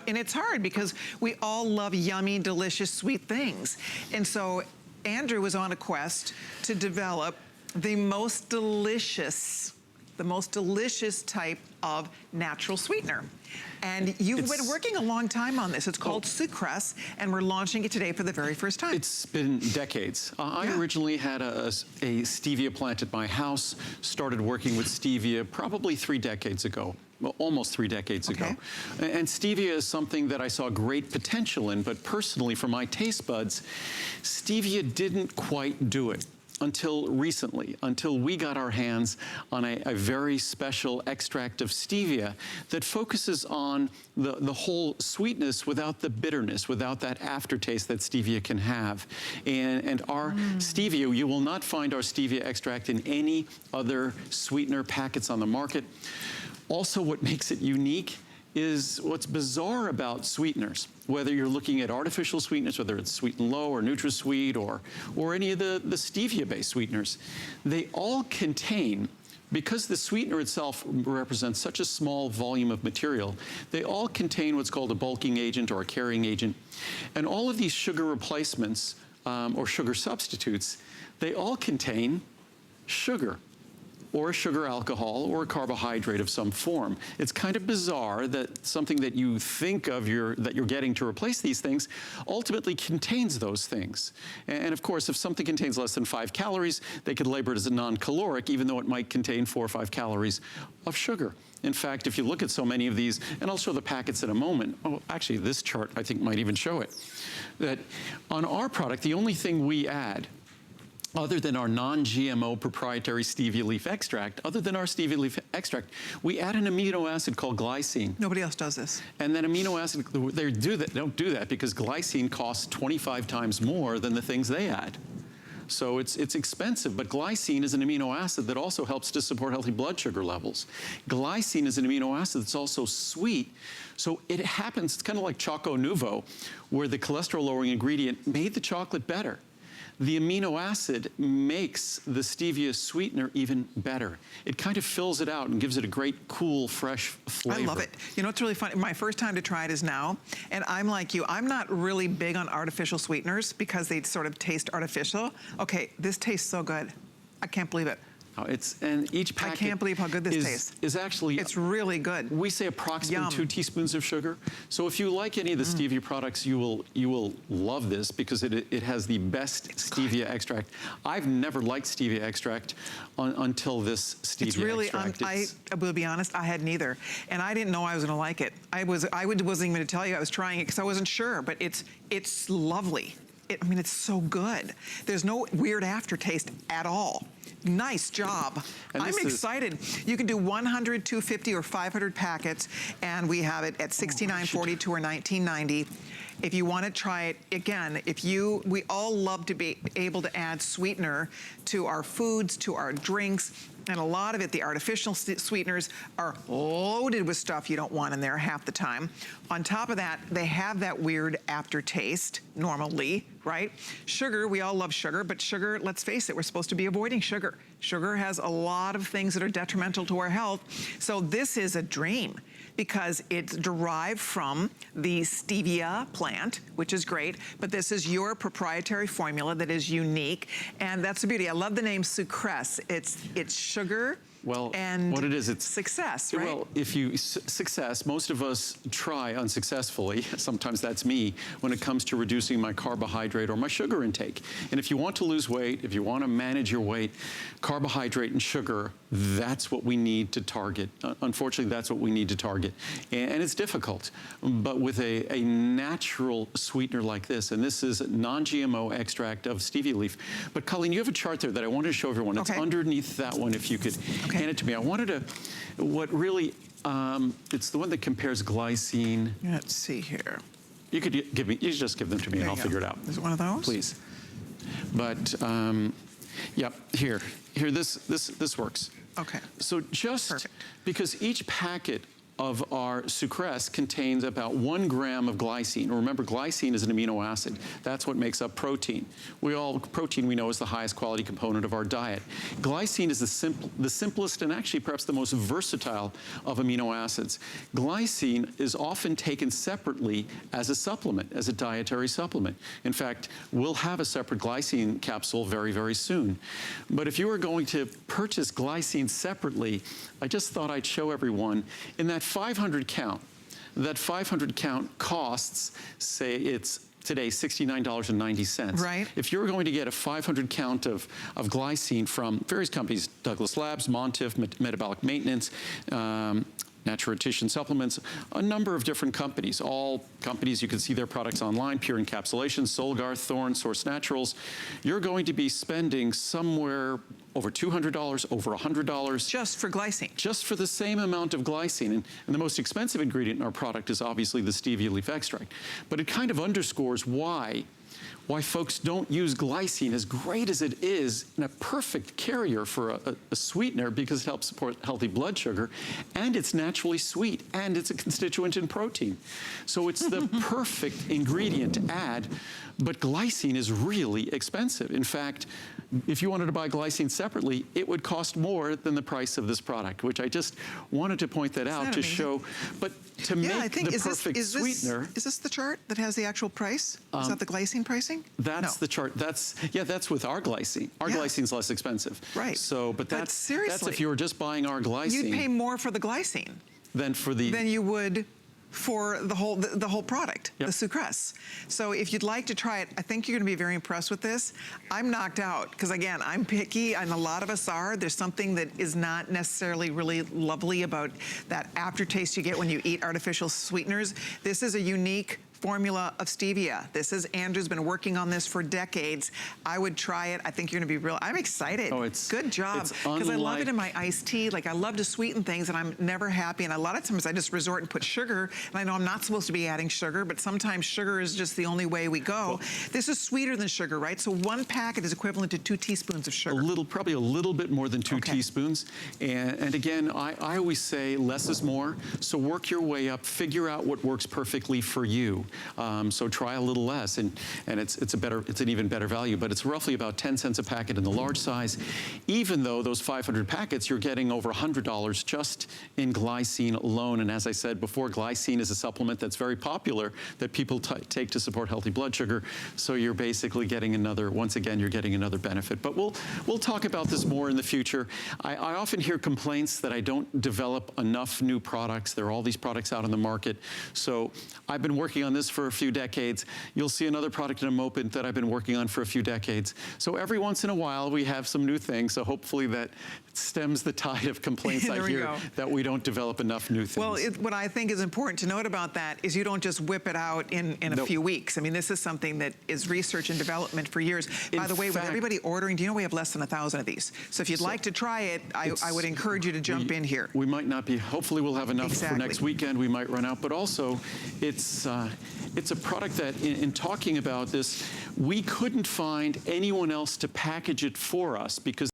And it's hard because we all love yummy, delicious, sweet things. And so Andrew was on a quest to develop the most delicious type of natural sweetener. And you've been working a long time on this. It's called Sucress, and we're launching it today for the very first time. It's been decades. I originally had a stevia plant at my house, started working with stevia probably 3 decades ago. Well, almost 3 decades ago. And stevia is something that I saw great potential in, but personally, for my taste buds, stevia didn't quite do it until recently, until we got our hands on a very special extract of stevia that focuses on the whole sweetness without the bitterness, without that aftertaste that stevia can have. And our stevia, you will not find our stevia extract in any other sweetener packets on the market. Also, what makes it unique is what's bizarre about sweeteners, whether you're looking at artificial sweeteners, whether it's Sweet and Low or NutraSweet or any of the stevia-based sweeteners, they all contain, because the sweetener itself represents such a small volume of material, they all contain what's called a bulking agent or a carrying agent. And all of these sugar replacements or sugar substitutes, they all contain sugar, or a sugar alcohol, or a carbohydrate of some form. It's kind of bizarre that something that you think of that you're getting to replace these things ultimately contains those things. And of course, if something contains less than 5 calories, they could label it as a non-caloric, even though it might contain 4 or 5 calories of sugar. In fact, if you look at so many of these, and I'll show the packets in a moment. Oh, actually, this chart, I think, might even show it. That on our product, the only thing we add other than our non-GMO proprietary stevia leaf extract, other than our stevia leaf extract, we add an amino acid called glycine. Nobody else does this. And that amino acid, they don't do that because glycine costs 25 times more than the things they add. So it's expensive, but glycine is an amino acid that also helps to support healthy blood sugar levels. Glycine is an amino acid that's also sweet. So it happens, it's kind of like Choco Nuvo, where the cholesterol-lowering ingredient made the chocolate better. The amino acid makes the stevia sweetener even better. It kind of fills it out and gives it a great, cool, fresh flavor. I love it. You know what's really funny? My first time to try it is now, and I'm like you. I'm not really big on artificial sweeteners because they sort of taste artificial. Okay, this tastes so good. I can't believe it. And each packet, I can't believe how good this tastes. Is actually, it's really good. We say approximately 2 teaspoons of sugar. So if you like any of the stevia products, you will love this because it has the best stevia extract. I've never liked stevia extract until this stevia extract. I will be honest, I had neither, and I didn't know I was going to like it. I wasn't even going to tell you I was trying it because I wasn't sure, but it's lovely. I mean, it's so good. There's no weird aftertaste at all. Nice job. I'm excited. You can do 100, 250, or 500 packets, and we have it at $69.42 or $19.90. If you want to try it, again, we all love to be able to add sweetener to our foods, to our drinks, and a lot of it, the artificial sweeteners, are loaded with stuff you don't want in there half the time. On top of that, they have that weird aftertaste, normally, right? Sugar, we all love sugar, but sugar, let's face it, we're supposed to be avoiding sugar. Sugar has a lot of things that are detrimental to our health. So this is a dream because it's derived from the stevia plant, which is great, but this is your proprietary formula that is unique, and that's the beauty. I love the name Sucress. It's sugar, and what it is, it's success, right? Well, success, most of us try unsuccessfully, sometimes that's me, when it comes to reducing my carbohydrate or my sugar intake. And if you want to lose weight, if you want to manage your weight, carbohydrate and sugar, that's what we need to target. Unfortunately, that's what we need to target. And it's difficult, but with a natural sweetener like this, and this is non-GMO extract of stevia leaf. But Colleen, you have a chart there that I wanted to show everyone. It's underneath that one, if you could hand it to me. I wanted to, it's the one that compares glycine. Let's see here. You could just give them to me and I'll figure it out. Is it one of those? Please. But, yep, here, this works. Okay. So just because each packet of our Sucress contains about 1 gram of glycine. Remember, glycine is an amino acid. That's what makes up protein. Protein we know is the highest quality component of our diet. Glycine is the simplest and actually perhaps the most versatile of amino acids. Glycine is often taken separately as a supplement, as a dietary supplement. In fact, we'll have a separate glycine capsule very, very soon. But if you were going to purchase glycine separately, I just thought I'd show everyone in that 500 count. That 500 count costs, say it's today $69.90. Right. If you're going to get a 500 count of glycine from various companies, Douglas Labs, Montif, Metabolic Maintenance, Natural Nutrition Supplements, a number of different companies. All companies, you can see their products online, Pure Encapsulation, Solgar, Thorne, Source Naturals. You're going to be spending somewhere over $200, over $100. Just for glycine. Just for the same amount of glycine. And the most expensive ingredient in our product is obviously the stevia leaf extract. But it kind of underscores why folks don't use glycine, as great as it is, in a perfect carrier for a sweetener, because it helps support healthy blood sugar, and it's naturally sweet, and it's a constituent in protein. So it's the perfect ingredient to add, but glycine is really expensive. In fact, if you wanted to buy glycine separately, it would cost more than the price of this product, which I just wanted to point that out to show. But to make the perfect sweetener. Is this the chart that has the actual price? Is that the glycine pricing? That's the chart. That's with our glycine. Our glycine's less expensive. Right. So, but that's if you were just buying our glycine. You'd pay more for the glycine than you would for the whole product, Yep. the Sucress. So if you'd like to try it, I think you're going to be very impressed with this. I'm knocked out because, again, I'm picky, and a lot of us are. There's something that is not necessarily really lovely about that aftertaste you get when you eat artificial sweeteners. This is a unique formula of stevia. Andrew's been working on this for decades. I would try it. I think you're gonna be I'm excited. Oh, it's good job. Because I love it in my iced tea. Like, I love to sweeten things, and I'm never happy. And a lot of times I just resort and put sugar. And I know I'm not supposed to be adding sugar, but sometimes sugar is just the only way we go. Well, this is sweeter than sugar, right? So 1 packet is equivalent to 2 teaspoons of sugar. Probably a little bit more than 2 teaspoons. And again, I always say less is more. So work your way up, figure out what works perfectly for you. So try a little less, and it's an even better value. But it's roughly about 10 cents a packet in the large size. Even though those 500 packets, you're getting over $100 just in glycine alone. And as I said before, glycine is a supplement that's very popular that people take to support healthy blood sugar. So you're basically getting once again, you're getting another benefit. But we'll talk about this more in the future. I often hear complaints that I don't develop enough new products. There are all these products out on the market. So I've been working on this for a few decades. You'll see another product in a moment that I've been working on for a few decades. So every once in a while, we have some new things. So hopefully that stems the tide of complaints I hear that we don't develop enough new things. Well, what I think is important to note about that is you don't just whip it out in a few weeks. I mean, this is something that is research and development for years. By the way, with everybody ordering, do you know we have less than 1,000 of these? So if you'd like to try it, I would encourage you to jump in here. We might not be, hopefully we'll have enough for next weekend. We might run out, but also it's a product that in talking about this, we couldn't find anyone else to package it for us because